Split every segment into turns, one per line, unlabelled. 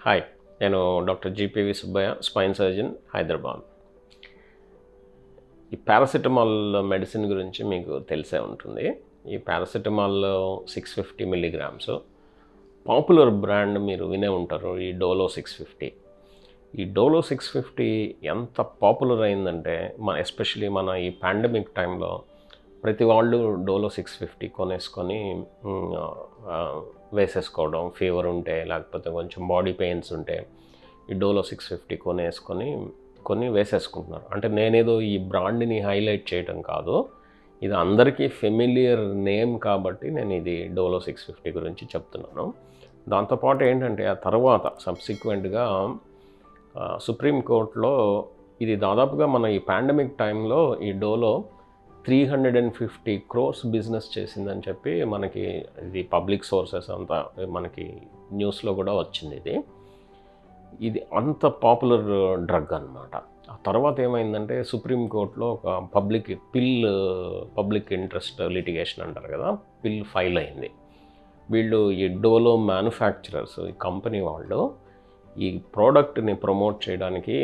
Hi, నేను doctor జీపీవి Subbaiah, spine surgeon, Hyderabad. ఈ paracetamol medicine గురించి మీకు తెలిసే ఉంటుంది. ఈ పారాసిటమాల్ 650 మిల్లీగ్రామ్స్ పాపులర్ బ్రాండ్ మీరు వినే ఉంటారు, ఈ డోలో 650. ఈ డోలో 650 ఎంత పాపులర్ అయిందంటే ఎస్పెషలీ మన ఈ పాండమిక్ టైంలో ప్రతి వాళ్ళు డోలో 650 కొనేసుకొని వేసేసుకోవడం, ఫీవర్ ఉంటే లేకపోతే కొంచెం బాడీ పెయిన్స్ ఉంటే ఈ డోలో 650 కొన్ని వేసేసుకుంటున్నారు. అంటే నేనేదో ఈ బ్రాండ్ని హైలైట్ చేయడం కాదు, ఇది అందరికీ ఫెమిలియర్ నేమ్ కాబట్టి నేను ఇది డోలో 650 గురించి చెప్తున్నాను. దాంతోపాటు ఏంటంటే ఆ తర్వాత సబ్సిక్వెంట్గా సుప్రీంకోర్టులో ఇది దాదాపుగా మన ఈ పాండమిక్ టైంలో ఈ డోలో 350 crores బిజినెస్ చేసిందని చెప్పి మనకి ఇది పబ్లిక్ సోర్సెస్ అంతా మనకి న్యూస్లో కూడా వచ్చింది. ఇది అంత పాపులర్ డ్రగ్ అన్నమాట. ఆ తర్వాత ఏమైందంటే సుప్రీంకోర్టులో ఒక పబ్లిక్ ఇంట్రెస్ట్ లిటిగేషన్ అంటారు కదా, పిల్ ఫైల్ అయింది. వీళ్ళు ఈ డోలో మ్యానుఫ్యాక్చరర్స్, ఈ కంపెనీ వాళ్ళు ఈ ప్రోడక్ట్ని ప్రమోట్ చేయడానికి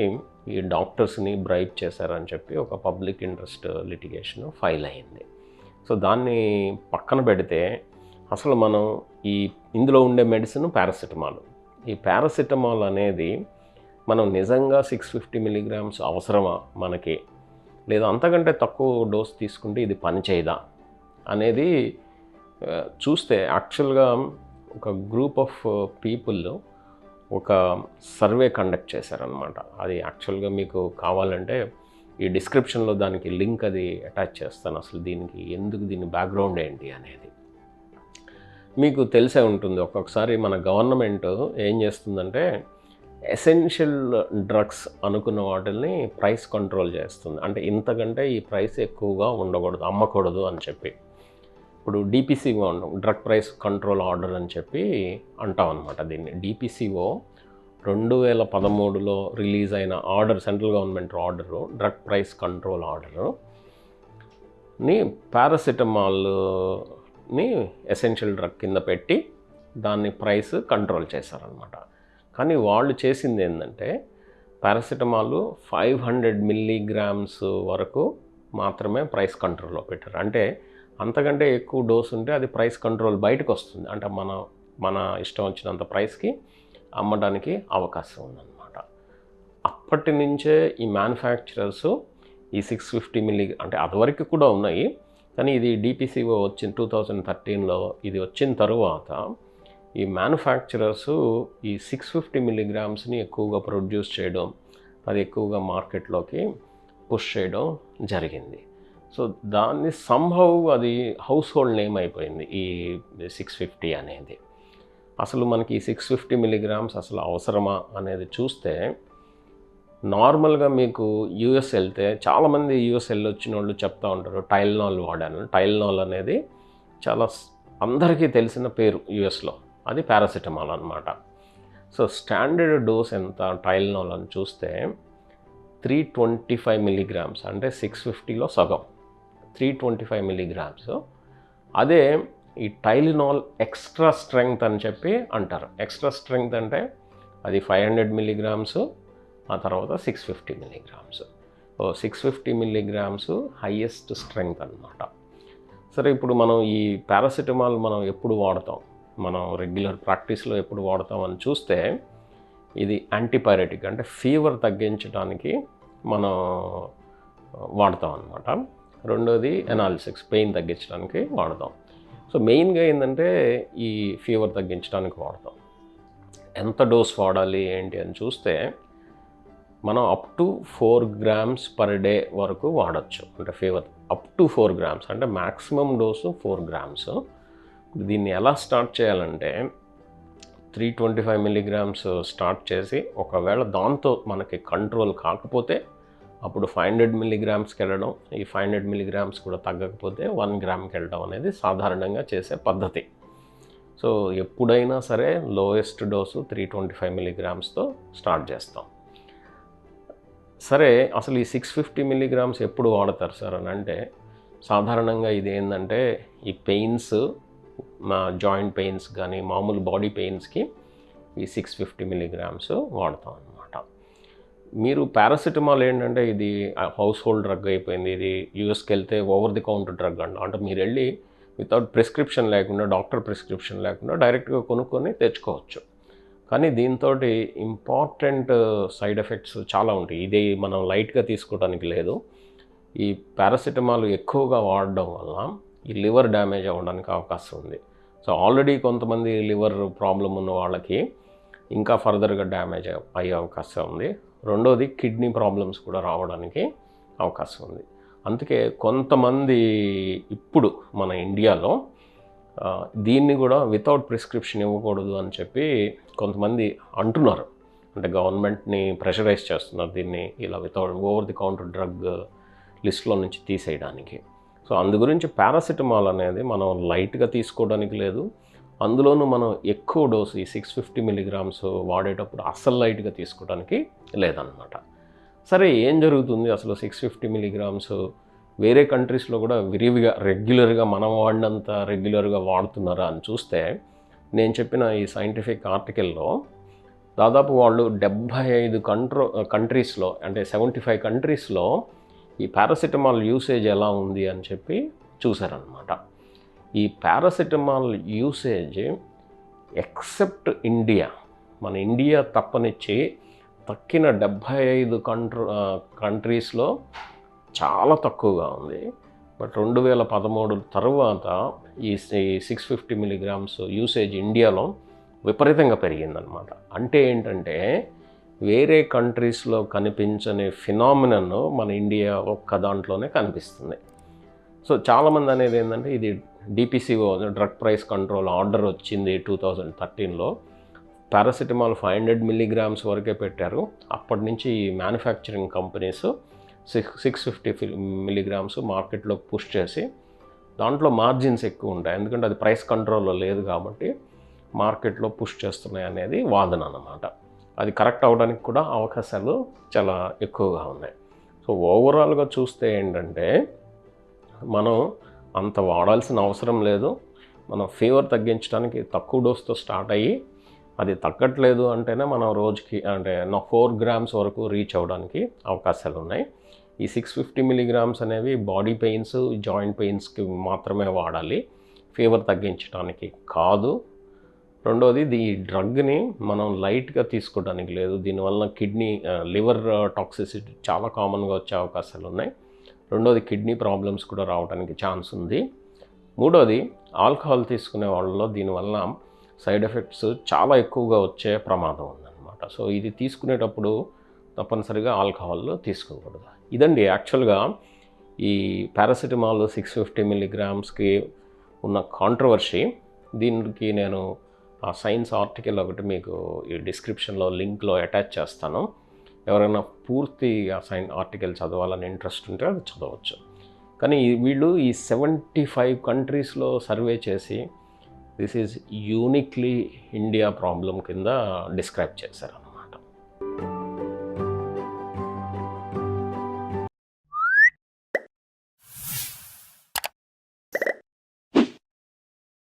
ఈ డాక్టర్స్ని బ్రైబ్ చేశారని చెప్పి ఒక పబ్లిక్ ఇంట్రెస్ట్ లిటిగేషన్ ఫైల్ అయింది. సో దాన్ని పక్కన పెడితే అసలు మనం ఇందులో ఉండే మెడిసిన్ పారాసిటమాల్. ఈ పారాసిటమాల్ అనేది మనం నిజంగా 650 మిల్లీగ్రామ్స్ అవసరమా మనకి, లేదా అంతకంటే తక్కువ డోస్ తీసుకుంటే ఇది పనిచేయదా అనేది చూస్తే యాక్చువల్గా ఒక గ్రూప్ ఆఫ్ పీపుల్ ఒక సర్వే కండక్ట్ చేశారనమాట. అది యాక్చువల్గా మీకు కావాలంటే ఈ డిస్క్రిప్షన్లో దానికి లింక్ అది అటాచ్ చేస్తాను. అసలు దీని బ్యాక్గ్రౌండ్ ఏంటి అనేది మీకు తెలిసే ఉంటుంది. ఒక్కొక్కసారి మన గవర్నమెంట్ ఏం చేస్తుందంటే ఎసెన్షియల్ డ్రగ్స్ అనుకున్న వాటిని ప్రైస్ కంట్రోల్ చేస్తుంది. అంటే ఇంతకంటే ఈ ప్రైస్ ఎక్కువగా ఉండకూడదు, అమ్మకూడదు అని చెప్పి. ఇప్పుడు డిపిసిఓ డ్రగ్ ప్రైస్ కంట్రోల్ ఆర్డర్ అని చెప్పి అంటాం అనమాట. దీన్ని డిపిసిఓ 2013లో రిలీజ్ అయిన order, central government order, drug price control ఆర్డర్ని పారాసిటమాల్ని ఎసెన్షియల్ డ్రగ్ కింద పెట్టి దాన్ని ప్రైస్ కంట్రోల్ చేశారనమాట. కానీ వాళ్ళు చేసింది ఏంటంటే పారాసిటమాల్ 500 మిల్లీగ్రామ్స్ వరకు మాత్రమే ప్రైస్ కంట్రోల్లో పెట్టారు. అంటే అంతకంటే ఎక్కువ డోస్ ఉంటే అది ప్రైస్ కంట్రోల్ బయటకు వస్తుంది. అంటే మన ఇష్టం వచ్చినంత ప్రైస్కి అమ్మడానికి అవకాశం ఉందన్నమాట. అప్పటి నుంచే ఈ మ్యానుఫ్యాక్చరర్స్ ఈ 650 అంటే అదివరకు కూడా ఉన్నాయి, కానీ ఇది డిపిసిఓ వచ్చిన 2013లో ఇది వచ్చిన తరువాత ఈ మ్యానుఫ్యాక్చరర్స్ ఈ 650 మిల్లీగ్రామ్స్ని ఎక్కువగా ప్రొడ్యూస్ చేయడం, అది ఎక్కువగా మార్కెట్లోకి పుష్ చేయడం జరిగింది. సో దాన్ని సంభవ్ అది హౌస్ హోల్డ్ నేమ్ అయిపోయింది ఈ 650 అనేది. అసలు మనకి ఈ 650 మిల్లీగ్రామ్స్ అసలు అవసరమా అనేది చూస్తే, నార్మల్గా మీకు యూఎస్ వెళ్తే చాలామంది యూఎస్ వెళ్ళొచ్చిన వాళ్ళు చెప్తూ ఉంటారు టైల్నాల్ వాడాను. టైల్నాల్ అనేది చాలా అందరికీ తెలిసిన పేరు యూఎస్లో, అది పారాసిటమాల్ అనమాట. సో స్టాండర్డ్ డోస్ ఎంత టైల్నాల్ అని చూస్తే 325 మిల్లీగ్రామ్స్, అంటే 650లో సగం 325 మిల్లీగ్రామ్స్. అదే ఈ టైలినాల్ ఎక్స్ట్రా స్ట్రెంగ్త్ అని చెప్పి అంటారు. ఎక్స్ట్రా స్ట్రెంగ్త్ అంటే అది 500 మిల్లీగ్రామ్స్, ఆ తర్వాత 650 మిల్లీగ్రామ్స్. 650 మిల్లీగ్రామ్స్ హైయెస్ట్ స్ట్రెంగ్త్ అనమాట. సరే, ఇప్పుడు మనం ఈ పారాసిటమాల్ మనం ఎప్పుడు వాడతాం, మనం రెగ్యులర్ ప్రాక్టీస్లో ఎప్పుడు వాడతాం అని చూస్తే, ఇది యాంటీపైరెటిక్, అంటే ఫీవర్ తగ్గించడానికి మనం వాడతాం అనమాట. రెండోది ఎనాలిసిక్స్, పెయిన్ తగ్గించడానికి వాడతాం. సో మెయిన్గా ఏంటంటే ఈ ఫీవర్ తగ్గించడానికి వాడతాం. ఎంత డోస్ వాడాలి ఏంటి అని చూస్తే, మనం up to 4 grams per day వరకు వాడచ్చు. అంటే ఫీవర్ అప్ టు 4 grams, అంటే మ్యాక్సిమం డోసు 4 grams. దీన్ని ఎలా స్టార్ట్ చేయాలంటే 325 మిల్లీగ్రామ్స్ స్టార్ట్ చేసి, ఒకవేళ దాంతో మనకి కంట్రోల్ కాకపోతే అప్పుడు 500 మిల్లీగ్రామ్స్కి వెళ్ళడం, ఈ 500 మిల్లీగ్రామ్స్ కూడా తగ్గకపోతే 1 గ్రామ్కి వెళ్ళడం అనేది సాధారణంగా చేసే పద్ధతి. సో ఎప్పుడైనా సరే లోయెస్ట్ డోసు 325 మిల్లీగ్రామ్స్తో స్టార్ట్ చేస్తాం. సరే, అసలు ఈ 650 మిల్లీగ్రామ్స్ ఎప్పుడు వాడతారు సార్ అని అంటే, సాధారణంగా ఇది ఏంటంటే ఈ పెయిన్స్, జాయింట్ పెయిన్స్ కానీ మామూలు బాడీ పెయిన్స్కి ఈ 650 మిలీగ్రామ్స్ వాడతాం అన్నమాట. మీరు పారాసిటమాల్ ఏంటంటే ఇది హౌస్ హోల్డ్ డ్రగ్ అయిపోయింది. ఇది యూఎస్కి వెళ్తే ఓవర్ ది కౌంటర్ డ్రగ్ అంటే మీరు వెళ్ళి వితౌట్ ప్రిస్క్రిప్షన్ లేకుండా, డాక్టర్ ప్రిస్క్రిప్షన్ లేకుండా డైరెక్ట్గా కొనుక్కొని తెచ్చుకోవచ్చు. కానీ దీంతో ఇంపార్టెంట్ సైడ్ ఎఫెక్ట్స్ చాలా ఉంటాయి. ఇది మనం లైట్గా తీసుకోవడానికి లేదు. ఈ పారాసిటమాల్ ఎక్కువగా వాడడం వల్ల ఈ లివర్ డ్యామేజ్ అవ్వడానికి అవకాశం ఉంది. సో ఆల్రెడీ కొంతమంది లివర్ ప్రాబ్లం ఉన్న వాళ్ళకి ఇంకా ఫర్దర్గా డ్యామేజ్ అయ్యే అవకాశం ఉంది. రెండోది కిడ్నీ ప్రాబ్లమ్స్ కూడా రావడానికి అవకాశం ఉంది. అందుకే కొంతమంది ఇప్పుడు మన ఇండియాలో దీన్ని కూడా వితౌట్ ప్రిస్క్రిప్షన్ ఇవ్వకూడదు అని చెప్పి కొంతమంది అంటున్నారు. అంటే గవర్నమెంట్ని ప్రెషరైజ్ చేస్తున్నారు దీన్ని ఇలా without over the counter drug లిస్ట్లో నుంచి తీసేయడానికి. సో అందు గురించి పారాసిటమాల్ అనేది మనం లైట్గా తీసుకోవడానికి లేదు. అందులోనూ మనం ఎక్కువ డోసు ఈ 650 మిలీగ్రామ్స్ వాడేటప్పుడు అస్సలు లైట్గా తీసుకోవడానికి లేదన్నమాట. సరే, ఏం జరుగుతుంది అసలు 650 మిలీగ్రామ్స్ వేరే కంట్రీస్లో కూడా విరివిగా రెగ్యులర్గా మనం వాడినంత రెగ్యులర్గా వాడుతున్నారా అని చూస్తే, నేను చెప్పిన ఈ సైంటిఫిక్ ఆర్టికల్లో దాదాపు వాళ్ళు 75 కంట్రీస్లో అంటే 75 కంట్రీస్లో ఈ పారాసిటమాల్ యూసేజ్ ఎలా ఉంది అని చెప్పి చూశారనమాట. ఈ పారాసిటమాల్ యూసేజ్ ఎక్సెప్ట్ ఇండియా, మన ఇండియా తప్పనిచ్చి తక్కిన 75 కంట్రీస్లో చాలా తక్కువగా ఉంది. బట్ 2013 తర్వాత ఈ 650 మిలీగ్రామ్స్ యూసేజ్ ఇండియాలో విపరీతంగా పెరిగిందనమాట. అంటే ఏంటంటే వేరే కంట్రీస్లో కనిపించని ఫినామినన్ మన ఇండియా ఒక్క దాంట్లోనే కనిపిస్తుంది. సో చాలామంది అనేది ఏంటంటే ఇది డిపిసిఓ డ్రగ్ ప్రైస్ కంట్రోల్ ఆర్డర్ వచ్చింది 2013లో. పారాసిటమాల్ 500 మిలీగ్రామ్స్ వరకే పెట్టారు. అప్పటి నుంచి ఈ మ్యానుఫ్యాక్చరింగ్ కంపెనీస్ 650 మిలీగ్రామ్స్ మార్కెట్లో పుష్ చేసి దాంట్లో మార్జిన్స్ ఎక్కువ ఉంటాయి, ఎందుకంటే అది ప్రైస్ కంట్రోల్లో లేదు కాబట్టి మార్కెట్లో పుష్ చేస్తున్నాయి అనేది వాదన అన్నమాట. అది కరెక్ట్ అవ్వడానికి కూడా అవకాశాలు చాలా ఎక్కువగా ఉన్నాయి. సో ఓవరాల్గా చూస్తే ఏంటంటే మనం అంత వాడాల్సిన అవసరం లేదు. మనం ఫీవర్ తగ్గించడానికి తక్కువ డోస్తో స్టార్ట్ అయ్యి అది తగ్గట్లేదు అంటేనే మనం రోజుకి అంటే 4 గ్రామ్స్ వరకు రీచ్ అవ్వడానికి అవకాశాలు ఉన్నాయి. ఈ 650 మిలీగ్రామ్స్ అనేవి బాడీ పెయిన్స్, జాయింట్ పెయిన్స్కి మాత్రమే వాడాలి, ఫీవర్ తగ్గించడానికి కాదు. రెండోది ఈ డ్రగ్ని మనం లైట్గా తీసుకోవడానికి లేదు. దీనివల్ల లివర్ టాక్సిసిటీ చాలా కామన్గా వచ్చే అవకాశాలు ఉన్నాయి. రెండోది కిడ్నీ ప్రాబ్లమ్స్ కూడా రావడానికి ఛాన్స్ ఉంది. మూడోది ఆల్కహాల్ తీసుకునే వాళ్ళలో దీనివల్ల సైడ్ ఎఫెక్ట్స్ చాలా ఎక్కువగా వచ్చే ప్రమాదం ఉందన్నమాట. సో ఇది తీసుకునేటప్పుడు తప్పనిసరిగా ఆల్కహాల్ తీసుకోకూడదు. ఇదండి యాక్చువల్గా ఈ పారాసిటమాల్ 650 మిలీగ్రామ్స్కి ఉన్న కాంట్రవర్సీ. దీనికి నేను ఆ సైన్స్ ఆర్టికల్ ఒకటి మీకు ఈ డిస్క్రిప్షన్లో లింక్లో అటాచ్ చేస్తాను. ఎవరైనా పూర్తి ఆ ఆర్టికల్ చదవాలని ఇంట్రెస్ట్ ఉంటే అది చదవచ్చు. కానీ వీళ్ళు ఈ 75 కంట్రీస్లో సర్వే చేసి this is uniquely India problem కింద డిస్క్రైబ్ చేశారు.